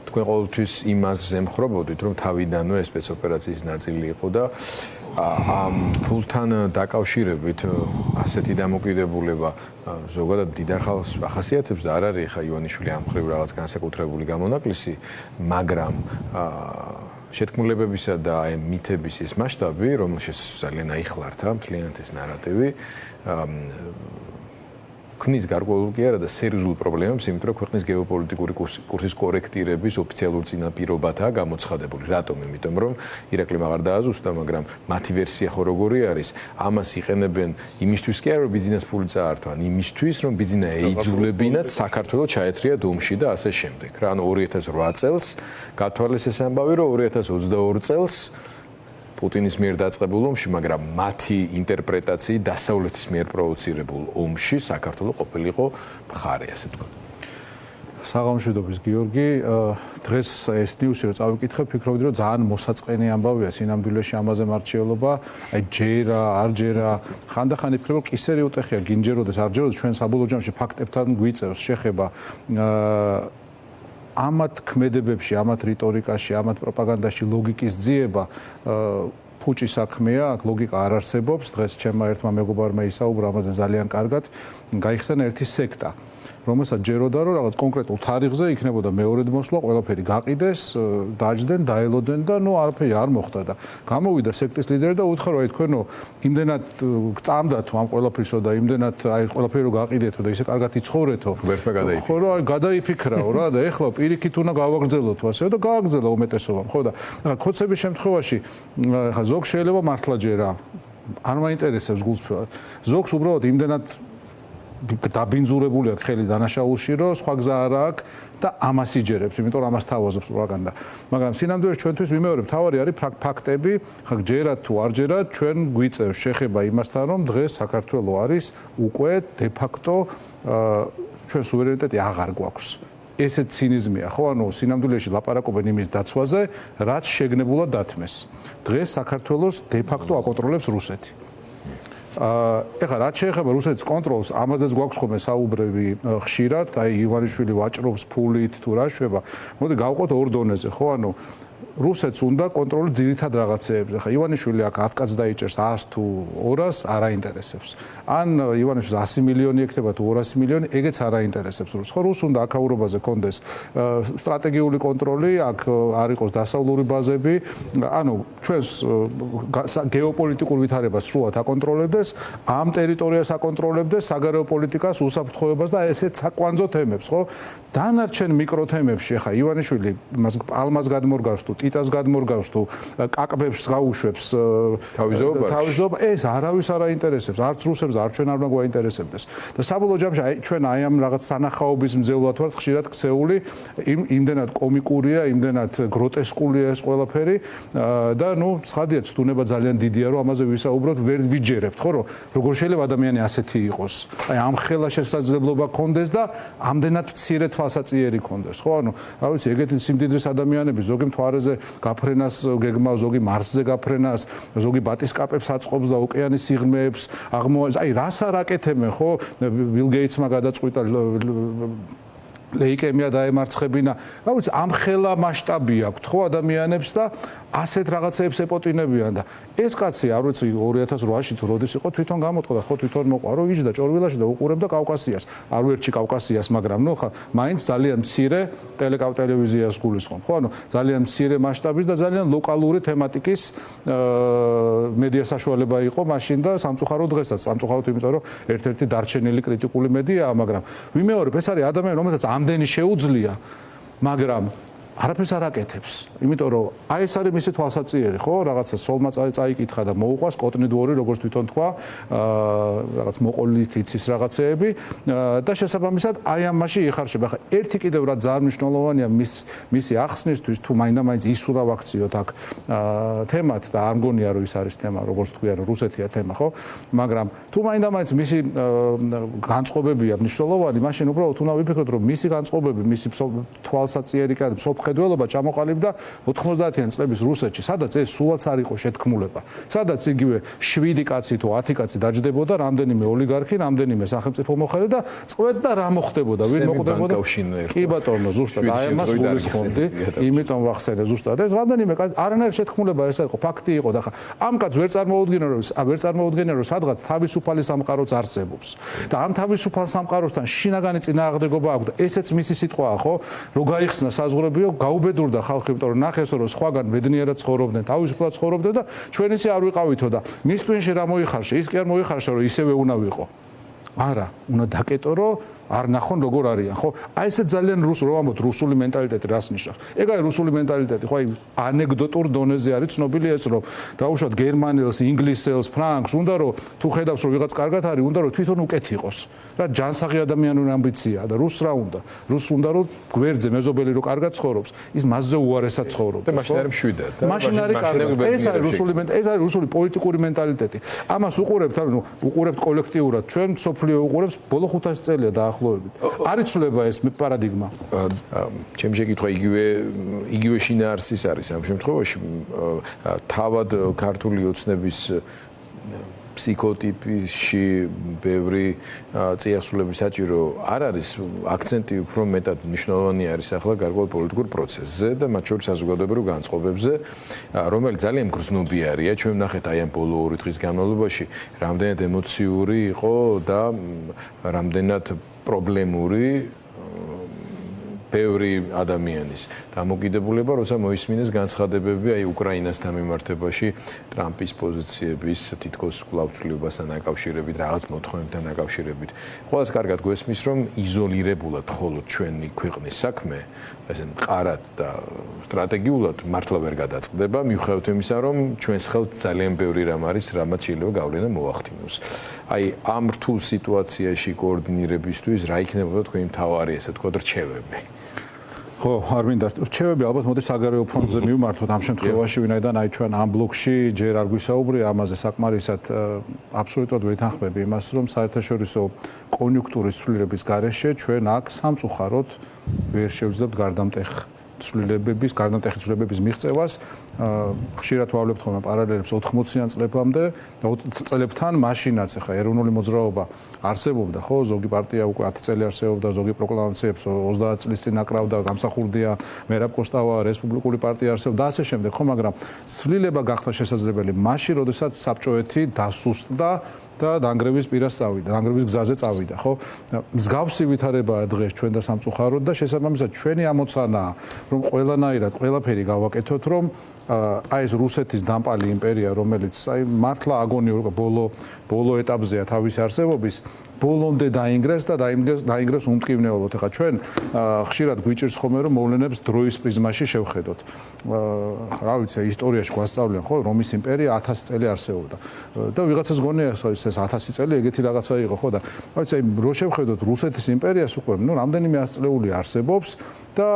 თქვენ ყოველთვის იმასზე მხრობოდით, რომ თავიდანვე ეს სპეცოპერაციის ნაწილი იყო და ამ ფულთან დაკავშირებით ასეთი დამოკიდებულება ზოგადად დიდარ ხალხს ახასიათებს და არ არის ხა ივანიშვილი ამ მხრივ რაღაც განსაკუთრებული გამონაკლისი, მაგრამ შეთქმულებებისა და აი მითების ეს მასშტაბი, რომელშიც ძალიან აიხლართა მთლიანად ეს ნარატივი, ქმნის გარკვეულ კი არა და სერიოზულ პრობლემებს, იმიტომ რომ ქვეყნის გეოპოლიტიკური კურსის კორექტირების ოფიციალურ წინაპირობათაა გამოცხადებული. რატომ? იმიტომ რომ ირაკლი აღარ დააზუსტა, მაგრამ მათი ვერსია ხო როგორი არის? ამას იყენებენ იმისთვის კი არა რომ ბიზნეს ფული წაართვან, იმისთვის რომ ბიზნესა ეიძულებინათ საქართველოს ჩაეთრიათ ომში და ასე შემდეგ. რა, ანუ 2008 წელს გათვალეს ეს ამბავი, რომ 2022 წელს პუტინის მიერ დაწყებულ ომში, მაგრამ მათი ინტერპრეტაციით დასავლეთის მიერ პროვოცირებულ ომში საქართველოს ყოფილიყო მხარე, ასე ვთქვათ. საღამოშვიდობის გიორგი, დღეს ეს ნიუსი რომ წავიკითხე, ფიქრობდი რომ ძალიან მოსაწყენი ამბავია სინამდვილეში ამაზე მარჩიელობა, აი ჯერა, არ ჯერა, ხანდახან იფიქრებ რომ კისერი უტეხია, გინჯეროდეს, არ ჯეროდეს, ჩვენ საბოლოო ჯამში ფაქტებთან გვიწევს შეხება ამათ ქმედებებში, ამათ რიტორიკაში, ამათ პროპაგანდაში ლოგიკის ძიება ფუჭი საქმეა, აქ ლოგიკა არ არსებობს. დღეს ჩემმა ერთმა მეგობარმა ისაუბრა ამაზე ძალიან კარგად. გაიხსენა ერთი სექტა, რომელსაც ჯეროდა რომ რაღაც კონკრეტულ თარიღზე იქნებოდა მეორედ მოსვლა, ყველაფერი გაყიდეს, დაჯდნენ, დაელოდნენ და ნუ არაფერი არ მოხდა და გამოვიდა სექტის ლიდერი და უთხრა რომ აი თქვენო იმდენად გწამდათ ამ ყველაფრისო და იმდენად აი ყველაფერი რომ გაყიდეთო და ისე კარგად იცხოვრეთო. ხო რა გადაიფიქრაო რა და ეხლა პირიქით უნდა გავაგრძელოთ ასე და გააგრძელა უმეტესობამ, ხო და ახლა ქოცების შემთხვევაში ახლა ზოგ შეიძლება მართლა ჯერა არ მაინტერესებს გულწრფელად. ზოგს უბრალოდ იმდენად დაბინძურებული აქვს ხელი დანაშაულში, რომ სხვა გზა არ აქვს და ამას იჯერებს, იმიტომ რომ ამას თავაზობს პროპაგანდა. მაგრამ სინამდვილეში ჩვენთვის ვიმეორებ, თავარი არის ფაქტები, ხა ჯერათ თუ არ ჯერათ, ჩვენ გვიწევს შეხება იმასთან, რომ დღეს საქართველო არის უკვე დე ფაქტო ჩვენ სუვერენიტეტი აღარ გვაქვს. ესეც ცინიზმია, ხო? ანუ სინამდვილეში ლაპარაკობენ იმის დაცვაზე, რაც შეგნებულად დათმეს. დღეს საქართველოს დე ფაქტო აკონტროლებს რუსეთი. ეხლა რაც შეეხება რუსეთის კონტროლს, ამაზეც გვაქვს ხოლმე საუბრები ხშირად, აი ივანიშვილი ვაჭრობს ფულით თუ რა შვება. მოდი გავყოთ ორ დონეზე, ხო? ანუ რუსეთს უნდა კონტროლი ძირითად რაღაცეებზე. ხა ივანიშვილი აქ 10 კაცს დაიჭერს 100 თუ 200 არ აინტერესებს. ან ივანიშვილს 100 მილიონი ექნება თუ 200 მილიონი, ეგეც არ აინტერესებს რუსს. ხო, რუსს უნდა აქაურობაზე კონდეს სტრატეგიული კონტროლი, აქ არ იყოს დასავლური ბაზები, ანუ ჩვენს გეოპოლიტიკურ ვითარებას სრულად აკონტროლებდეს, ამ ტერიტორიას აკონტროლებდეს, საგარეო პოლიტიკას, უსაფრთხოებას და ესეთ საკვანძო თემებს, ხო? დანარჩენ მიკრო თემებში ხა ივანიშვილი მას პალმას გადმორგავს თუ ტიტას გადმორგავს თუ კაკბებს გაუშვებს თავისუფლად ეს არავის არ აინტერესებს, არც რუსებს, არც ჩვენ არ უნდა გვაინტერესებდეს. და საბოლოო ჯამში ჩვენ აი ამ რაღაც სანახაობის მძევლად ვართ ხშირად ქცეული, იმდენად კომიკურია, იმდენად გროტესკულია ეს ყველაფერი და ნუ ცხადია, ცდუნება ძალიან დიდია, რომ ამაზე ვისაუბროთ, ვერ ვიჯერებთ, ხო, რომ როგორ შეიძლება ადამიანი ასეთი იყოს. აი ამ ხელა შესაძლებლობა გქონდეს და ამდენად მცირე თვალსაწიერი გქონდეს, ხო? ანუ რა ვიცი, ეგეთი სიმდიდრის ადამიანები ზოგი მთვარეზე გაფრენას გეგმავს, ზოგი მარსზე გაფრენას, ზოგი ბატისკაპებს აწყობს და ოკეანის სიღრმეებს აღმოაჩენს. აი რას არ აკეთებენ, ხო? ბილ გეიტსმა გადაწყვიტა ლეიკემია დაემარცხებინა. რა ვიცი, ამ ხელა მასშტაბი აქვს, ხო, ადამიანებს და ასეთ რაღაცეებს ეპოტინებიან და ეს კაცი არ ვიცი 2008-ში თუ როდის იყო თვითონ გამოტყდა, ხო, თვითონ მოყვა, რომ იჯდა ჭორვილაში და უყურებდა კავკასიას. არ ვერჩი კავკასიას, მაგრამ ნუ ხა მაინც ძალიან მცირე ტელევიზიას გულისხმობ, ხო? ანუ ძალიან მცირე მასშტაბის და ძალიან ლოკალური თემატიკის მედია საშუალება იყო მაშინ და სამწუხაროდ დღესაც, სამწუხაროდ იმიტომ რომ ერთ-ერთი დარჩენილი კრიტიკული მედიაა, მაგრამ ვიმეორებ, ეს არის ადამიანი, რომელსაც ამდენი შეუძლია, მაგრამ არაფერს არ აკეთებს. იმიტომ რომ აი ეს არის მისი თვალსაწიერი, ხო? რაღაცა სოლმა წაიკითხა და მოუყვა სკოტნი დვორი, როგორც თვითონ თქვა, რაღაც მოყოლით იცის რაღაცეები და შესაბამისად აი ამაში იხარშება. ხა ერთი კიდევ რა ძალიან მნიშვნელოვანია მისი ახსნისთვის, თუ მაინდა-მაინც ისურა ვაქციოთ აქ თემად და არ მგონია რომ ის არის თემა, როგორც თქვია, რომ რუსეთია თემა, ხო? მაგრამ თუ მაინდა-მაინც მისი განწყობებია მნიშვნელოვანი, მაშინ უბრალოდ უნდა ვიფიქროთ, რომ მისი განწყობები, მისი თვალსაწიერი კადრები მხედველობა ჩამოყალიბდა 90-იან წლების რუსეთში, სადაც ეს სულაც არ იყო შეთქმულება. სადაც იგივე 7 კაცი თუ 10 კაცი დაჯდებოდა, რამდენიმე ოლიგარქი, რამდენიმე სახელმწიფო მოხელე და წვეთდა რა მოხდებოდა, ვინ მოხდებოდა. კი ბატონო, ზუსტად აი ამას გულისხმობდი, იმიტომ ვახსენე ზუსტად ეს რამდენიმე არანაირი შეთქმულება ეს იყო, ფაქტი იყო და ხა ამ კაც ვერ წარმოუდგენია რომ სადღაც თავისუფალი სამყაროც არსებობს და ამ თავისუფალ სამყაროსთან შინაგანი წინააღმდეგობა აქვს და ესეც მისი სიტყვაა ხო რომ გაიხსნა საზღვრებიო გაუბედურდა ხალხი იმიტომ რომ ნახესო რომ სხვაგან ბედნიერად ცხოვრობდნენ თავისუფლად ცხოვრობდნენ და ჩვენ ისე არ ვიყავითო და მის ტვინში რა მოიხარშე ის კი არ მოიხარშა რომ ისევე უნდა ვიყო არა უნდა დაკეტო რომ არ ნახონ როგორ არიან ხო აი ესე ძალიან რუსული მენტალიტეტი რას ნიშნავს ეგ არის რუსული მენტალიტეტი ხო აი ანეკდოტურ დონეზე არის ცნობილი ეს რომ დაუშვათ გერმანელს ინგლისელს ფრანგს უნდა რომ თუ ხედავს რომ ვიღაც კარგად არის უნდა რომ თვითონ უკეთ იყოს რა ჯანსაღი ადამიანური ამბიციაა და რუსს რა უნდა რუსს უნდა რომ გვერდზე მეზობელი რო კარგად ცხოვრობს ის მასზე უარესად ცხოვრობს და მაშინ არის მშვიდად და მაშინ არის კარგად ეს არის რუსული პოლიტიკური მენტალიტეტი ამას უყურებთ ანუ უყურებთ კოლექტიურად ჩვენ სოფლიო უყურებს ბოლო 500 წელია და არ იცვლება ეს პარადიგმა. ჩემი შეკითხვა იგივე შინაარსის არის ამ შემთხვევაში თავად ქართული ოცნების ფსიქოტიპში ბევრი წიაღსულების საჭირო არ არის აქცენტი უფრო მეტად მნიშვნელოვანი არის ახლა გარკვეულ პოლიტიკურ პროცესზე და მათ შორის საზოგადოებრივ განწყობებზე რომელიც ძალიან გრძნობიარია ჩვენ ვნახეთ აი ამ ბოლო 2 დღის განმავლობაში რამდენად ემოციური იყო და რამდენად პრობლემური ბევრი ადამიანის დამოკიდებულება, როცა მოისმინეს განცხადებები აი უკრაინასთან მიმართებაში ტრამპის პოზიციების თითქოს კვლავწვლიობასთან დაკავშირებით, რაღაც მოთხოვნებთან დაკავშირებით. ყველას კარგად გვესმის, რომ იზოლირებულად მხოლოდ ჩვენი ქვეყნის საქმე, ესე მყარად და სტრატეგიულად მართლა ვერ გადაწყდება, მიუხედავად იმისა, რომ ჩვენს ხელთ ძალიან ბევრი რამ არის, რამაც შეიძლება გავლენა მოახდინოს. აი ამ რთულ სიტუაციაში კოორდინირებისთვის რა იქნებოდა თქვენი მთავარი, ესე ვთქვათ, რჩევები? ხო, არ მინდა რჩევები ალბათ მოდი საგარეო ფრონტზე მივმართოთ ამ შემთხვევაში, ვინაიდან აი ჩვენ ამ ბლოკში ჯერ არ გვისაუბრია ამაზე საკმარისად აბსოლუტურად ვეთანხმები იმას, რომ საერთაშორისო კონიუნქტურის ცვლილების გარეშე ჩვენ აქ სამწუხაროდ ვერ შევძლებთ გარდამტეხი ცვლილებების მიღწევას. ხშირად ვავლებთ ხოლმე პარალელებს 80-იან წლებამდე და 20 წლებთან მაშინაც ახლა ეროვნული მოძრაობა არსებობდა, ხო, ზოგი პარტია უკვე 10 წელი არსებობდა, ზოგი პროკლამაციებს 30 წლის წინ აკრავდა, გამსახურდია მერაბ კოსტავა, რესპუბლიკური პარტია არსებობდა და ასე შემდეგ, ხო, მაგრამ ცვლილება გახდა შესაძლებელი მაშინ, როდესაც საბჭოეთი დასუსტდა და დანგრევის პირას წავიდა, დანგრევის გზაზე წავიდა, ხო? მსგავსი ვითარებაა დღეს ჩვენ და სამწუხაროდ და შესაბამისად ჩვენი ამოცანაა, რომ ყველანაირად ყველაფერი გავაკეთოთ, რომ აი ეს რუსეთის დამპალი იმპერია, რომელიც აი მართლა აგონიურ ბოლო ეტაპზეა თავისი არსებობის, ბოლომდე დაინგრეს და დაინგრეს უმტკივნეულოდ. ეხლა ჩვენ ხშირად გვიჭირს ხოლმე რომ მოვლენებს დროის პრიზმაში შევხედოთ. რა ვიცი, ისტორიაში გვასწავლიან, ხო, რომის იმპერია 1000 წელი არსებობდა. და ვიღაცას გონია ეს 1000 წელი ეგეთი რაღაცა იყო, ხო და რა ვიცი, რო შევხედოთ რუსეთის იმპერიას უკვე, რამდენიმე 100 წლეული არსებობს და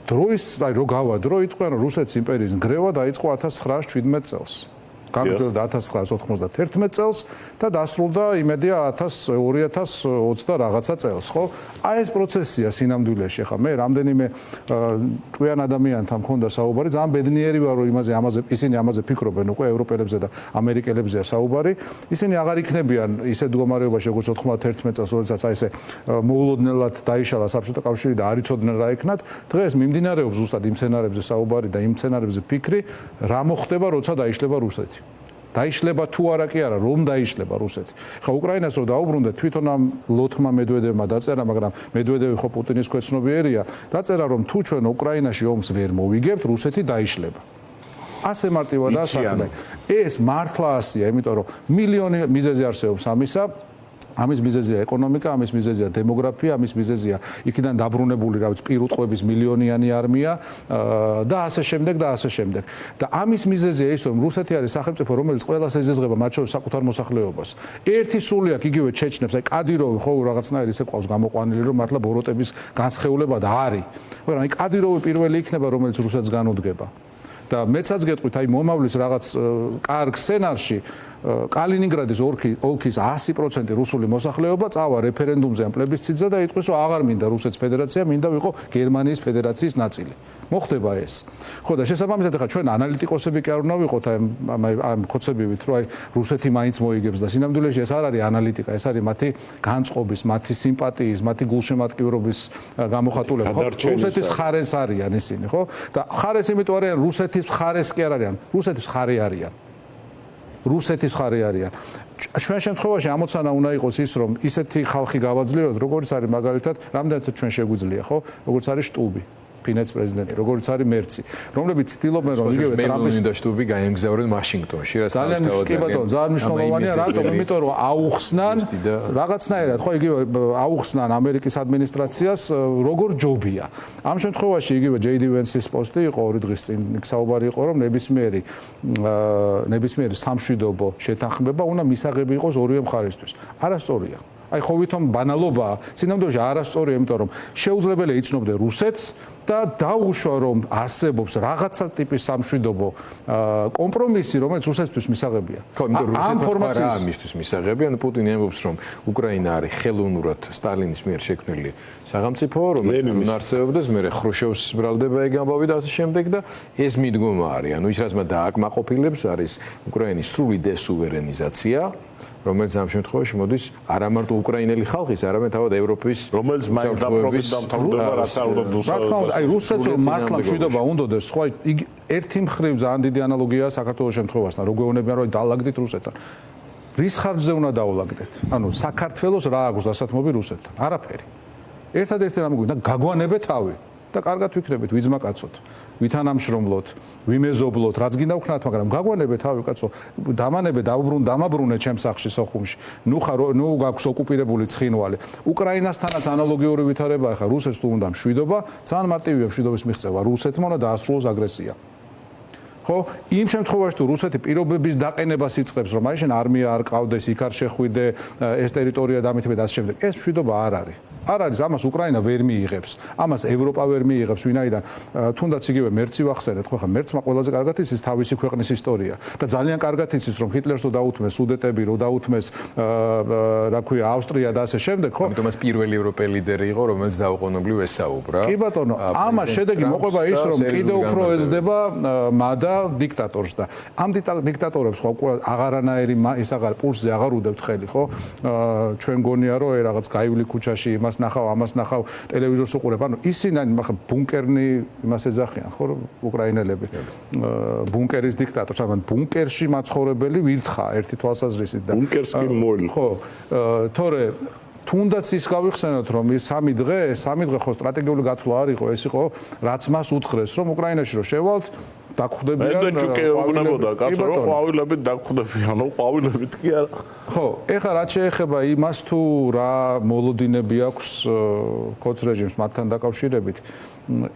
დროის, აი რო გავა დრო, იტყვიან რომ რუსეთის იმპერიის ნგრევა დაიწყო 1917 წელს. გაგრძელდა 1991 წელს და დასრულდა იმედია 2020 რაღაცა წელს, ხო? აი ეს პროცესია სინამდვილეში, ხა მე რამდენიმე ჭკვიან ადამიანთან მქონდა საუბარი, ძალიან ბედნიერი ვარ, რომ ისინი ამაზე ფიქრობენ უკვე ევროპელებზე და ამერიკელებზეა საუბარი. ისინი აღარ იქნებიან ისეთ მდგომარეობაში, როგორც 91 წელს, როდესაც აი ესე მოულოდნელად დაიშალა საბჭოთა კავშირი და არ იცოდნენ რა იქნათ. დღეს მიმდინარეობს ზუსტად იმ სცენარებზე საუბარი და იმ სცენარებზე ფიქრი, რა მოხდება, როცა დაიშლება რუსეთი. დაიშლება თუ არა კი არა, რომ დაიშლება რუსეთი. ხა უკრაინას რო დაუბრუნდეთ, თვითონ ამ ლოთმა მედვედევმა დაწერა, მაგრამ მედვედევი ხო პუტინის ქვეცნობიერია, დაწერა რომ თუ ჩვენ უკრაინაში ომს ვერ მოვიგებთ, რუსეთი დაიშლება. ასე მარტივადაა საქმე. ეს მართლა ასია, იმიტომ რომ მილიონი მიზეზი არსებობს ამისა. ამის მიზეზია ეკონომიკა, ამის მიზეზია დემოგრაფია, ამის მიზეზია იქიდან დაბრუნებული, რა ვიცი, პირუტყვების მილიონიანი არმია და ასე შემდეგ და ასე შემდეგ. და ამის მიზეზია ის, რომ რუსეთი არის სახელმწიფო, რომელიც ყველას ეზიზღება, მათ შორის საკუთარ მოსახლეობას. ერთი სული აქვს იგივე ჩეჩნებს, აი კადიროვი ხო რაღაცნაირი ისე ყავს გამოყვანილი, რომ მართლა ბოროტების განსხეულება და არის. მაგრამ აი კადიროვი პირველი იქნება, რომელიც რუსეთს განუდგება. და მეცაც გეტყვით, აი მომავლის რაღაც კარგ სცენარში კალინინგრადის ოლქის 100% რუსული მოსახლეობა წავა რეფერენდუმზე ან პლებისციტზე და იტყვის, რომ აღარ მინდა რუსეთის ფედერაცია, მინდა ვიყო გერმანიის ფედერაციის ნაწილი. მოხდება ეს. ხო და შესაბამისად ახლა ჩვენ ანალიტიკოსები კი არ უნდა ვიყოთ ამ ხოცებივით, რომ აი რუსეთი მაინც მოიგებს და სინამდვილეში ეს არ არის ანალიტიკა, ეს არის მათი განწყობის, მათი სიმპათიის, მათი გულშემატკივრობის გამოხატულება. ხო, რუსეთის ხარეს არიან ისინი, ხო? და ხარეს იმიტომ არიან, რუსეთის ხარეს კი არ არიან, რუსეთის ხარე არიან. რუსეთის ხარე არიან. ჩვენ შემთხვევაში ამოცანა უნდა იყოს ის, რომ ისეთი ხალხი გავაძლიეროთ, როგორც არის მაგალითად, რამდენად ჩვენ შეგვიძლია, ხო? როგორც არის შტუბი. ფინეთის პრეზიდენტი, როგორც არის მერცი, რომლებიც ცდილობენ რომ იგივე ტრამპის და შტუბი გაემგზავრონ ვაშინგტონში, რა ძალიან მნიშვნელოვანია, რატომ? იმიტომ რომ აუხსნან რაღაცნაირად, ხო, იგივე აუხსნან ამერიკის ადმინისტრაციას როგორ ჯობია. ამ შემთხვევაში იგივე JD Vance-ის პოსტი იყო 2 დღის წინ, საუბარი იყო რომ ნებისმიერი სამშვიდობო შეთანხმება უნდა მისაღები იყოს ორივე მხარისთვის. არასწორია. აი ხო ვითომ ბანალობაა, სინამდვილეში არასწორია, იმიტომ რომ შეუძლებელია იცნობდე რუსეთს და დაუშვა რომ არსებობს რაღაცა ტიპის სამშვიდობო კომპრომისი, რომელიც რუსეთთვის მისაღებია. ხო, იმიტომ რუსეთმა ამისთვის მისაღები, ანუ პუტინი ამბობს, რომ უკრაინა არის ხელოვნურად სტალინის მიერ შექმნილი სახელმწიფო, რომელიც არ არსებობდეს, მერე ხრუშჩოვს ბრალდება ეგ ამბავი და ასე შემდეგ და ეს მიდგომა არის. ანუ ის რაც მათ დააკმაყოფილებს არის უკრაინის სრული დესუვერენიზაცია, რომელიც ამ შემთხვევაში მოდის არა მარტო უკრაინელი ხალხის, არამედ თავად ევროპის, რომელიც მაინც დაპროფიტ დამთავრდება, რაც არ უნდა დუსაუბროს. აი რუსეთს რომ მართლა მშვიდობა უნდადეს, ხო, იგი ერთი მხრივ ძალიან დიდი ანალოგიაა საქართველოს შემთხვევასთან, რო გვეუბნებიან რომ დაალაგდით რუსეთთან. რის ხარჯზე უნდა დაალაგდეთ? ანუ საქართველოს რა აქვს დასათმობი რუსეთთან? არაფერი. ერთადერთი რამ გვინდა გაგვანებეთ თავი და კარგად ვიქნებით, ვიძმაკაცოთ. ვითანამშრომლოთ, ვიმეზობლოთ, რაც გინდა ვქნათ, მაგრამ გაგვანებეთ თავი კაცო, დამანებე დამაბრუნე ჩემს სახლში სოხუმში. ნუ გაქვს ოკუპირებული ცხინვალი. უკრაინასთანაც ანალოგიური ვითარება ახლა რუსეთს თუ უნდა მშვიდობა, ძალიან მარტივია მშვიდობის მიღწევა. რუსეთმა უნდა დაასრულოს აგრესია. ხო, იმ შემთხვევაში თუ რუსეთი პირობების დაყენებას იწყებს, რომ აი შენ არმია არ ყავდეს, იქ არ შეხვიდე, ეს ტერიტორია დამითმე და ასე შემდეგ. ეს მშვიდობა არ არის. არ არის, ამას უკრაინა ვერ მიიღებს. ამას ევროპა ვერ მიიღებს, ვინაიდან თუნდაც იგივე მერცი ვახსენეთ, ხო ხა მერცმა ყველაზე კარგად იცის თავისი ქვეყნის ისტორია და ძალიან კარგად იცის, რომ ჰიტლერს რო დაუთმეს სუდეტები, რო დაუთმეს რა ქვია ავსტრია და ასე შემდეგ, ხო? ამიტომაც პირველი ევროპელი ლიდერი იყო, რომელიც დაუყოვნებლივ ესაუბრა. კი ბატონო, ამას შედეგი მოყვება ის, რომ კიდევ უფრო ეძდება მადა დიქტატორს და ამ დიქტატორებს ხო აღარანაირი ის აღარ პულსზე აღარ უდევთ ხელი, ხო? ჩვენ გონია რომ რაღაც გაივლი ქუჩაში იმას ნახავ, ამას ნახავ, ტელევიზორს უყურებ. ანუ ისინი ახლა ბუნკერნი იმას ეძახიან, ხო, უკრაინელები. ბუნკერის დიქტატორს, ანუ ბუნკერში მაცხოვრებელი ვირთხა ერთი თვალსაზრისით და ბუნკერს კი მოვლი. ხო, თორე თუნდაც ის გავიხსენოთ, რომ ის 3 დღე ხო სტრატეგიული გათვლა არ იყო, ეს იყო რაც მას უთხრეს, რომ უკრაინაში რო შევალთ დაგხვდებიან. მე ჩუკეებნებოდა კაცო, რომ ყვავილებით დაგხვდებიან, ყვავილებით კი არა. ხო, ეხლა რაც შეეხება იმას თუ რა მოლოდინები აქვს კოც რეჟიმს მათთან დაკავშირებით,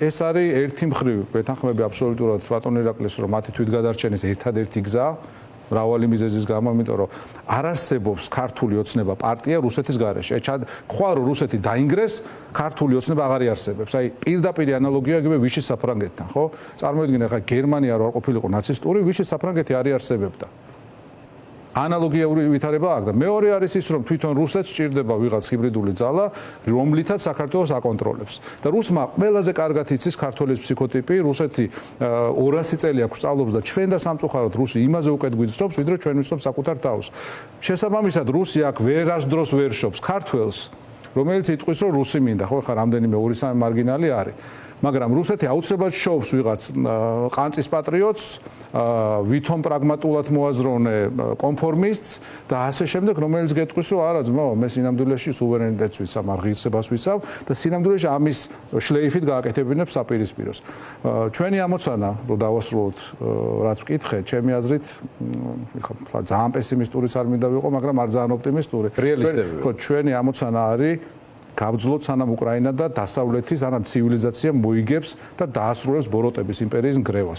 ეს არის ერთი მხრივ ვეთანხმები აბსოლუტურად ბატონ ირაკლის, რომ მათი თვითგადარჩენის ერთადერთი გზა მრავალი მიზეზის გამო, იმიტომ რომ არ არსებობს ქართული ოცნება პარტია რუსეთის გარეშე. ხوار რუსეთი დაინგრეს, ქართული ოცნება აღარ იარსებებს. აი პირდაპირ ანალოგია იგივე ვიშის საფრანგეთთან, ხო? წარმოიდგინე ახლა გერმანია რო არ ყოფილიყო ნაცისტური, ვიშის საფრანგეთი არ იარსებებდა. ანალოგიური ვითარება აქვს და მეორე არის ის, რომ თვითონ რუსეთს სჭირდება ვიღაც ჰიბრიდული ძალა, რომლითაც საქართველოს აკონტროლებს. და რუსმა ყველაზე კარგად იცის ქართველის ფსიქოტიპი, რუსეთი 200 წელი აქვს სწავლობს და ჩვენ და სამწუხაროდ რუსი იმაზე უკეთ გვიძრობს, ვიდრე ჩვენ ვიცნობ საკუთარ თავს. შესაბამისად რუსი აქ ვერასდროს ვერ შობს ქართველს, რომელიც იტყვის, რომ რუსი მინდა, ხო, ხა რამდენიმე 2-3 მარგინალი არის. მაგრამ რუსეთი აუცილებლად შობს ვიღაც ყანწის პატრიოტს, ვითომ პრაგმატულად მოაზროვნე კონფორმისტს და ასე შემდეგ, რომელიც გეტყვის, რომ არა ძმაო, მე სინამდვილეში სუვერენიტეტს ვიცავ, ღირსებას ვიცავ და სინამდვილეში ამის შლეიფით გააკეთებინებ საპირისპიროს. ჩვენი ამოცანა, რომ დავასრულოთ, რაც ვკითხეთ, ჩემი აზრით, ხა ძალიან პესიმისტურიც არ მინდა ვიყო, მაგრამ არ ძალიან ოპტიმისტური. რეალისტები. ხო, ჩვენი ამოცანა არის გავძლოთ სანამ უკრაინა და დასავლეთის, სანამ ცივილიზაცია მოიგებს და დაასრულებს ბოროტების იმპერიის ნგრევას.